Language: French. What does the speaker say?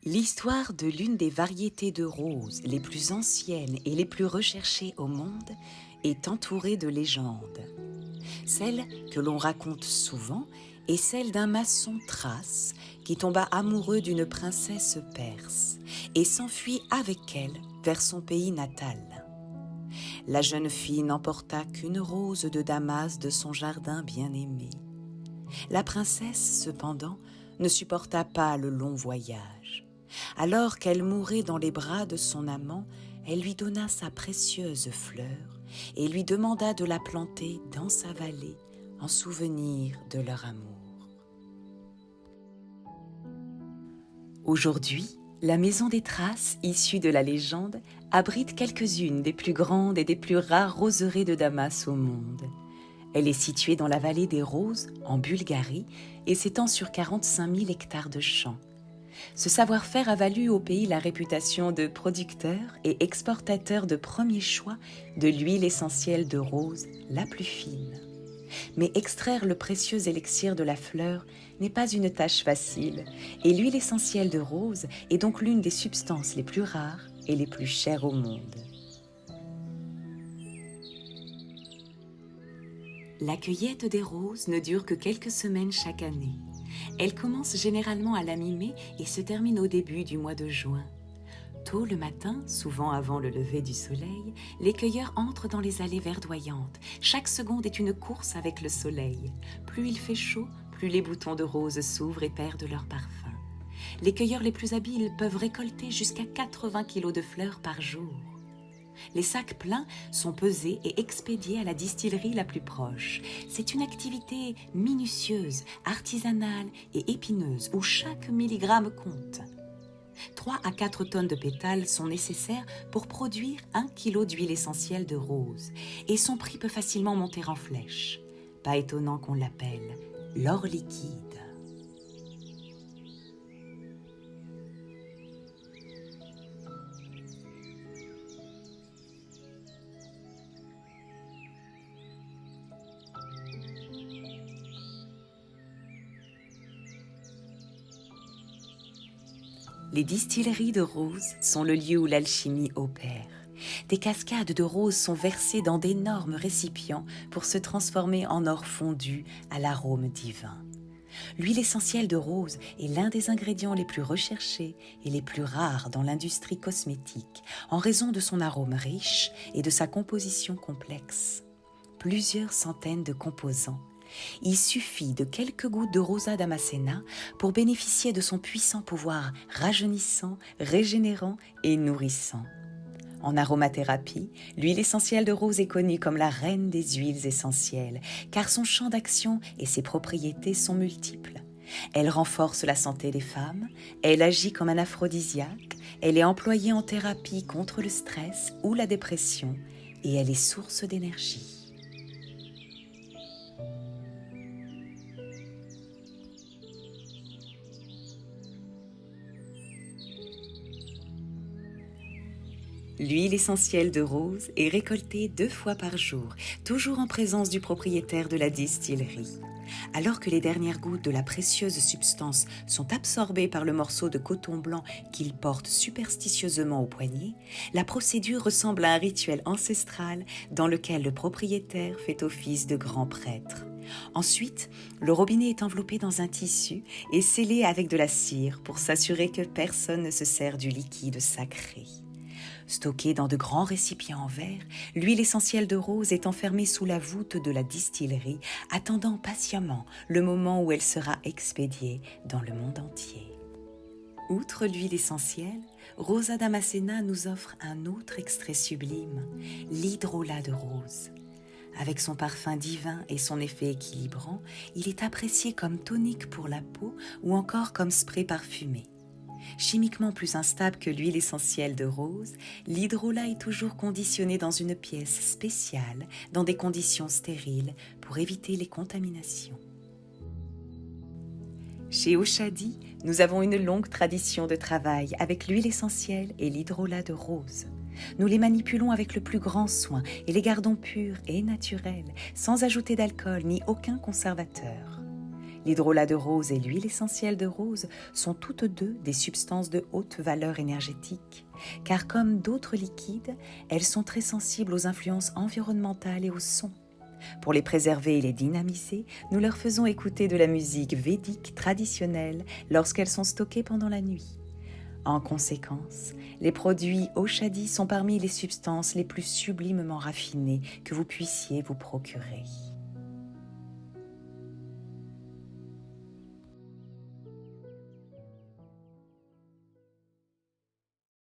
L'histoire de l'une des variétés de roses les plus anciennes et les plus recherchées au monde est entourée de légendes. Celle que l'on raconte souvent est celle d'un maçon thrace qui tomba amoureux d'une princesse perse et s'enfuit avec elle vers son pays natal. La jeune fille n'emporta qu'une rose de Damas de son jardin bien-aimé. La princesse, cependant, ne supporta pas le long voyage. Alors qu'elle mourait dans les bras de son amant, elle lui donna sa précieuse fleur et lui demanda de la planter dans sa vallée en souvenir de leur amour. Aujourd'hui, la maison des Thraces, issue de la légende, abrite quelques-unes des plus grandes et des plus rares roseries de Damas au monde. Elle est située dans la vallée des Roses, en Bulgarie, et s'étend sur 45 000 hectares de champs. Ce savoir-faire a valu au pays la réputation de producteur et exportateur de premier choix de l'huile essentielle de rose la plus fine. Mais extraire le précieux élixir de la fleur n'est pas une tâche facile, et l'huile essentielle de rose est donc l'une des substances les plus rares et les plus chères au monde. La cueillette des roses ne dure que quelques semaines chaque année. Elle commence généralement à la mi-mai et se termine au début du mois de juin. Tôt le matin, souvent avant le lever du soleil, les cueilleurs entrent dans les allées verdoyantes. Chaque seconde est une course avec le soleil. Plus il fait chaud, plus les boutons de rose s'ouvrent et perdent leur parfum. Les cueilleurs les plus habiles peuvent récolter jusqu'à 80 kilos de fleurs par jour. Les sacs pleins sont pesés et expédiés à la distillerie la plus proche. C'est une activité minutieuse, artisanale et épineuse où chaque milligramme compte. 3 à 4 tonnes de pétales sont nécessaires pour produire 1 kilo d'huile essentielle de rose et son prix peut facilement monter en flèche. Pas étonnant qu'on l'appelle l'or liquide. Les distilleries de roses sont le lieu où l'alchimie opère. Des cascades de roses sont versées dans d'énormes récipients pour se transformer en or fondu à l'arôme divin. L'huile essentielle de rose est l'un des ingrédients les plus recherchés et les plus rares dans l'industrie cosmétique en raison de son arôme riche et de sa composition complexe. Plusieurs centaines de composants. Il suffit de quelques gouttes de rosa damascena pour bénéficier de son puissant pouvoir rajeunissant, régénérant et nourrissant. En aromathérapie, l'huile essentielle de rose est connue comme la reine des huiles essentielles, car son champ d'action et ses propriétés sont multiples. Elle renforce la santé des femmes, elle agit comme un aphrodisiaque, elle est employée en thérapie contre le stress ou la dépression, et elle est source d'énergie. L'huile essentielle de rose est récoltée 2 fois par jour, toujours en présence du propriétaire de la distillerie. Alors que les dernières gouttes de la précieuse substance sont absorbées par le morceau de coton blanc qu'il porte superstitieusement au poignet, la procédure ressemble à un rituel ancestral dans lequel le propriétaire fait office de grand prêtre. Ensuite, le robinet est enveloppé dans un tissu et scellé avec de la cire pour s'assurer que personne ne se sert du liquide sacré. Stockée dans de grands récipients en verre, l'huile essentielle de rose est enfermée sous la voûte de la distillerie, attendant patiemment le moment où elle sera expédiée dans le monde entier. Outre l'huile essentielle, Rosa Damascena nous offre un autre extrait sublime, l'hydrolat de rose. Avec son parfum divin et son effet équilibrant, il est apprécié comme tonique pour la peau ou encore comme spray parfumé. Chimiquement plus instable que l'huile essentielle de rose, l'hydrolat est toujours conditionné dans une pièce spéciale, dans des conditions stériles, pour éviter les contaminations. Chez Oshadi, nous avons une longue tradition de travail avec l'huile essentielle et l'hydrolat de rose. Nous les manipulons avec le plus grand soin et les gardons purs et naturels, sans ajouter d'alcool ni aucun conservateur. L'hydrolat de rose et l'huile essentielle de rose sont toutes deux des substances de haute valeur énergétique, car comme d'autres liquides, elles sont très sensibles aux influences environnementales et aux sons. Pour les préserver et les dynamiser, nous leur faisons écouter de la musique védique traditionnelle lorsqu'elles sont stockées pendant la nuit. En conséquence, les produits Aushadhi sont parmi les substances les plus sublimement raffinées que vous puissiez vous procurer.